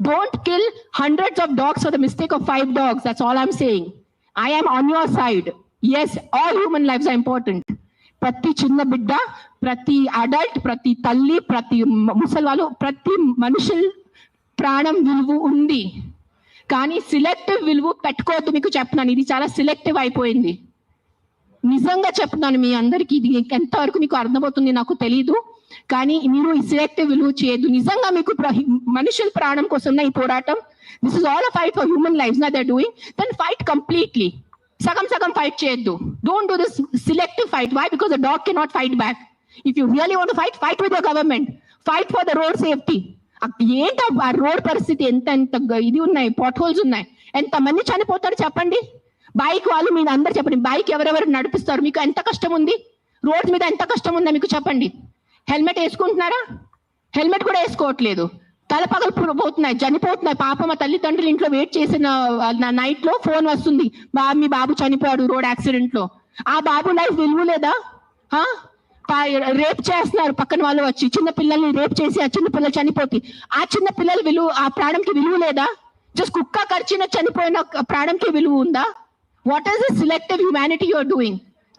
Don't kill hundreds of dogs for the mistake of 5 dogs. That's all I'm saying. I am on your side. Yes, all human lives are important. ప్రతి చిన్న బిడ్డ, ప్రతి adult, ప్రతి తల్లి, ప్రతి ముసల్వాళ్ళు, ప్రతి మనుషుల ప్రాణం విలువ ఉంది. కానీ సిలెక్టివ్ విలువ పెట్టుకోవద్దు. మీకు చెప్తున్నాను, ఇది చాలా సిలెక్టివ్ అయిపోయింది. నిజంగా చెప్తున్నాను మీ అందరికి, ఇది ఎంతవరకు మీకు అర్థమవుతుంది నాకు తెలీదు. కానీ మీరు ఈ సిలెక్టివ్ విలువ చేయొద్దు. నిజంగా మీకు మనుషుల ప్రాణం కోసం ఈ పోరాటం, this is all a fight for human lifes that they are doing. Then fight completely. సగం సగం ఫైట్ చేయొద్దు. Don't do this selective fight. Why? Because the dog cannot fight back. If you really want to fight, fight with the government. Fight for the road safety. ఏంటి ఆ road పరిస్థితి? ఎంత ఇది ఉన్నాయి, pot holes ఉన్నాయి. ఎంతమంది చనిపోతారు చెప్పండి. బైక్ వాళ్ళు మీరు అందరు చెప్పండి, బైక్ ఎవరెవరు నడిపిస్తారు? మీకు ఎంత కష్టం ఉంది? రోడ్స్ మీద ఎంత కష్టం ఉందా మీకు చెప్పండి. హెల్మెట్ వేసుకుంటున్నారా? హెల్మెట్ కూడా వేసుకోవట్లేదు. తలపగలు పోతున్నాయి, చనిపోతున్నాయి. పాప మా తల్లిదండ్రులు ఇంట్లో వెయిట్ చేసిన నైట్ లో ఫోన్ వస్తుంది, మీ బాబు చనిపోయాడు రోడ్ యాక్సిడెంట్ లో. ఆ బాబు లైఫ్ విలువ లేదా? రేప్ చేస్తున్నారు పక్కన వాళ్ళు వచ్చి, చిన్న పిల్లల్ని రేప్ చేసి ఆ చిన్న పిల్లలు చనిపోతే ఆ చిన్న పిల్లల విలువ, ఆ ప్రాణంకి విలువ లేదా? జస్ట్ కుక్క కరిచిన చనిపోయిన ప్రాణంకి విలువ ఉందా? What is this selective humanity you are doing?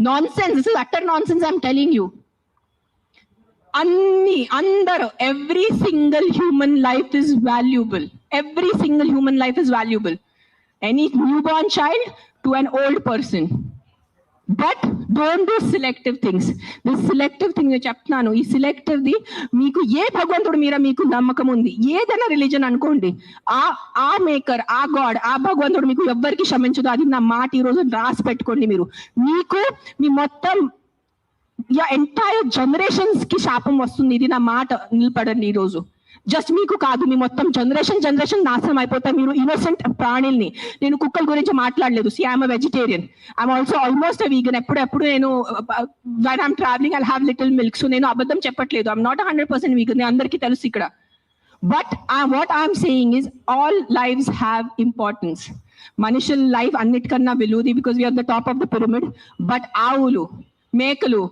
Nonsense. This is utter nonsense, I'm telling you. Every single human life is valuable. Every single human life is valuable. Any newborn child to an old person. But don't do selective things. This selective thing నేను చెప్తున్నాను, ఈ selective the మీకు ఏ భగవంతుడు మీద మీకు నమ్మకం ఉంది, ఏదైనా రిలీజన్ అనుకోండి, ఆ మేకర్, ఆ గాడ్, ఆ భగవంతుడు మీకు ఎవ్వరికి క్షమించదు. అది నా మాట. ఈ రోజు రాసి పెట్టుకోండి. మీరు మీకు మీ మొత్తం ఎంటైర్ జనరేషన్స్ కి శాపం వస్తుంది. ఇది నా మాట. నిలబడండి ఈ రోజు. జస్ట్ మీకు కాదు, మీ మొత్తం జనరేషన్ నాశనం అయిపోతాయి. మీరు ఇన్నోసెంట్ ప్రాణుల్ని. నేను కుక్కల గురించి మాట్లాడలేదు. See I'm vegetarian. I'm also almost vegan. ఎప్పుడెప్పుడు నేను when I'm travelling I have little milk. So నేను అబద్ధం చెప్పట్లేదు. I'm not 100% vegan. అందరికీ తెలుసు ఇక్కడ. But what I'm saying is all lives have importance. మనుషుల లైఫ్ అన్నిటికన్నా విలువది, because we are the top of the pyramid. But ఆవులు, మేకలు,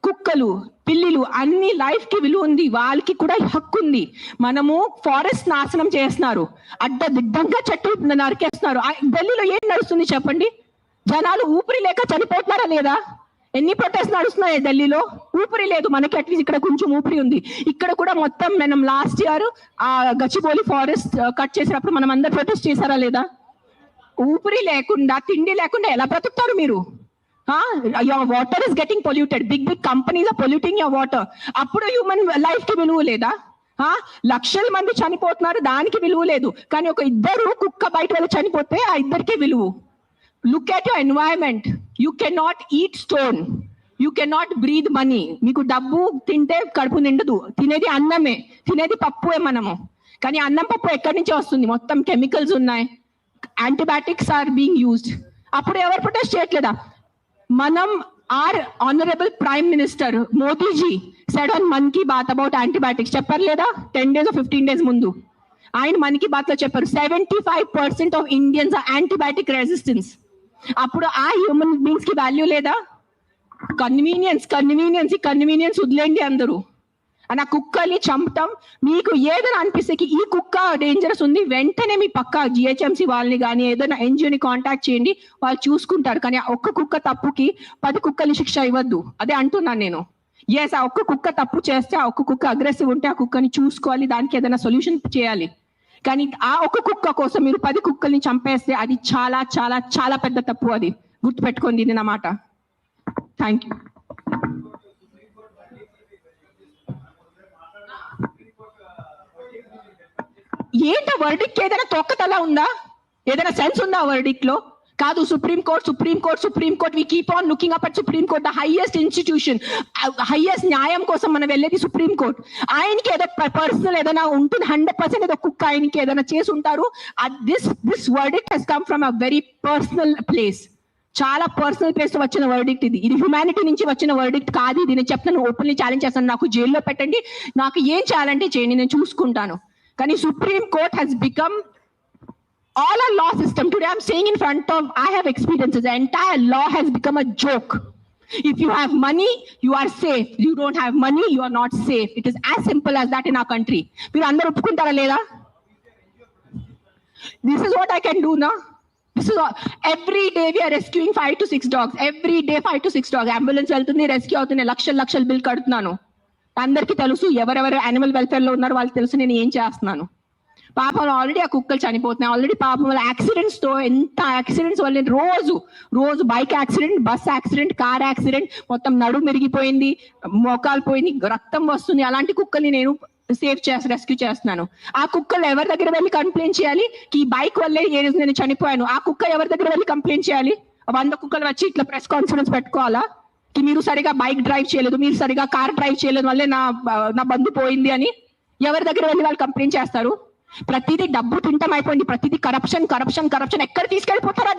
కుక్కలు, పిల్లిలు అన్ని లైఫ్ కి విలువ ఉంది. వాళ్ళకి కూడా హక్కు ఉంది. మనము ఫారెస్ట్ నాశనం చేస్తున్నారు, అడ్డదిడ్డంగా చెట్టు నరికేస్తున్నారు. ఢిల్లీలో ఏం నడుస్తుంది చెప్పండి? జనాలు ఊపిరి లేక చనిపోతున్నారా లేదా? ఎన్ని ప్రొటెస్ట్ నడుస్తున్నాయి ఢిల్లీలో? ఊపిరి లేదు. మనకి అట్లీస్ట్ ఇక్కడ కొంచెం ఊపిరి ఉంది. ఇక్కడ కూడా మొత్తం మనం లాస్ట్ ఇయర్ ఆ గచ్చిబౌలి ఫారెస్ట్ కట్ చేసినప్పుడు మనం అందరు ప్రొటెస్ట్ చేశారా లేదా? ఊపిరి లేకుండా, తిండి లేకుండా ఎలా బ్రతుకుతారు మీరు? Your water is getting polluted. Big companies are polluting your water. అప్పుడు హ్యూమన్ లైఫ్ కి విలువ లేదా? లక్షల మంది చనిపోతున్నారు, దానికి విలువ లేదు. కానీ ఒక ఇద్దరు కుక్క బయట వెళ్ళి చనిపోతే ఆ ఇద్దరికి విలువ. Look at your environment. You can not eat stone. You can not breathe money. మీకు డబ్బు తింటే కడుపు నిండదు. తినేది అన్నమే, తినేది పప్పుే మనము. కానీ అన్నం పప్పు ఎక్కడి నుంచి వస్తుంది? మొత్తం కెమికల్స్ ఉన్నాయి. Antibiotics are being used. అప్పుడు ఎవరు ప్రొటెస్ట్ చేయట్లేదా? Manam, our honorable Prime Minister Modi ji said on Mann Ki Baat about antibiotics. Cheppar leda 10 days or 15 days mundu. Ayin Mann Ki Baat lo chepparu 75% of Indians are antibiotic resistance. Appudu aa human beings ki value leda? Convenience udlendi andaru. అని ఆ కుక్కల్ని చంపటం మీకు ఏదైనా అనిపిస్తే ఈ కుక్క dangerous ఉంది, వెంటనే మీ పక్క జిహెచ్ఎంసీ వాళ్ళని కానీ ఏదైనా ఎన్జిఓని కాంటాక్ట్ చేయండి, వాళ్ళు చూసుకుంటారు. కానీ ఒక్క కుక్క తప్పుకి 10 కుక్కల్ని శిక్ష ఇవ్వద్దు. అదే అంటున్నాను నేను. ఎస్, ఆ ఒక్క కుక్క తప్పు చేస్తే, ఆ ఒక్క కుక్క అగ్రెసివ్ ఉంటే ఆ కుక్కని చూసుకోవాలి, దానికి ఏదైనా సొల్యూషన్ చేయాలి. కానీ ఆ ఒక్క కుక్క కోసం మీరు 10 కుక్కల్ని చంపేస్తే అది చాలా చాలా చాలా పెద్ద తప్పు. అది గుర్తుపెట్టుకోండి. ఇది నా మాట. Thank you. ఏంట వర్డిక్ట్ ఏదైనా తొక్కతలా ఉందా? ఏదైనా సెన్స్ ఉందా వర్డిక్ట్ లో? కాదు. Supreme court we keep on looking up at supreme court, the highest institution. Highest న్యాయం కోసం మనం వెళ్ళేది సుప్రీం కోర్ట్. ఆయనకి ఏదో పర్సనల్ ఏదైనా ఉంటుంది, 100% ఏదో కుక్క ఆయనకి ఏదైనా చేసి ఉంటారు. This verdict has come from a very personal place. చాలా పర్సనల్ ప్లేస్ లో వచ్చిన వర్డిక్ట్ ఇది. ఇది హ్యుమానిటీ నుంచి వచ్చిన వర్డిక్ట్ కాదు. ఇది నేను చెప్తాను, ఓపెన్లీ ఛాలెంజ్ చేస్తాను. నాకు జైల్లో పెట్టండి, నాకు ఏం చేయాలంటే చేయండి, నేను చూసుకుంటాను. కానీ supreme court has become all our law system. Today I'm saying in front of, I have experiences, the entire law has become a joke. If you have money, you are safe. You don't have money, you are not safe. It is as simple as that in our country. మీరు అందరూ ఒప్పుకుంటారా లేదా? This is what I can do now. This is all. Every day we are rescuing 5 to 6 dogs. Every day 5 to 6 dogs. Ambulance వెళ్తుంది, rescue అవుతుంది, లక్షల bill కడుతున్నాను. అందరికీ తెలుసు ఎవరెవరు యానిమల్ వెల్ఫేర్ లో ఉన్నారో వాళ్ళకి తెలుసు నేను ఏం చేస్తున్నాను. పాపం ఆల్రెడీ ఆ కుక్కలు చనిపోతున్నాయి. ఆల్రెడీ పాపం వల్ల యాక్సిడెంట్స్ తో ఎంత యాక్సిడెంట్స్ వల్ల రోజు bike accident, bus accident, car accident, మొత్తం నడుము మెరిగిపోయింది, మోకాలు పోయింది, రక్తం వస్తుంది. అలాంటి కుక్కల్ని నేను రెస్క్యూ చేస్తున్నాను. ఆ కుక్కలు ఎవరి దగ్గర వెళ్ళి కంప్లైంట్ చేయాలి? ఈ బైక్ వల్లే నేను చనిపోయాను. ఆ కుక్క ఎవరి దగ్గర వెళ్ళి కంప్లైంట్ చేయాలి? 100 కుక్కలు వచ్చి ఇట్లా ప్రెస్ కాన్ఫరెన్స్ పెట్టుకోవాలా? మీరు సరిగా బైక్ డ్రైవ్ చేయలేదు, మీరు సరిగా కార్ డ్రైవ్ చేయలేదు వల్లే నా బంధు పోయింది అని ఎవరి దగ్గర వెళ్ళి వాళ్ళు కంప్లైంట్ చేస్తారు? ప్రతిదీ డబ్బు తింటం అయిపోయింది. ప్రతిదీ కరప్షన్. ఎక్కడ తీసుకెళ్ళిపోతారా?